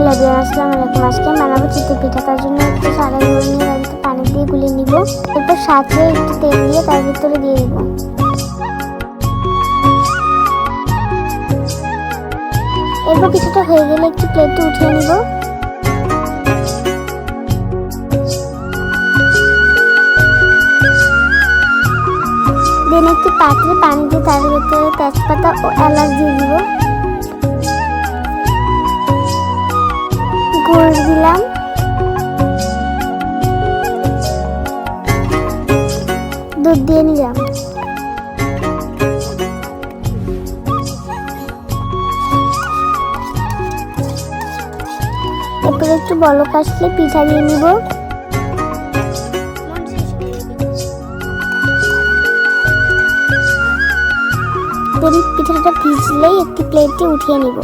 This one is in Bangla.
হ্যালো বিয়ার, আসসালামু আলাইকুম। আজকে বানাবো চিতই পিঠা। তার জন্য একটু সাদা গুঁড়ো নিয়ে তার পানি দিয়ে গুলিয়ে নিব। এরপর সাথে একটু তেল দিয়ে তার ভিতরে দিয়ে দেব। এরপর পিঠাটা হয়ে গেলে একটু প্লেটে উঠিয়ে নিব। দেন একটি পাত্রে পানি দিয়ে তার ভিতরে তেজপাতা ও এলাচ দিয়ে দিব। গুড় দিলাম, দুধ দিয়ে নিলাম। এরপর একটু বলক আসলে পিঠা দিয়ে নিব। পিঠাটা ভিজলেই একটি প্লেটে উঠিয়ে নিব।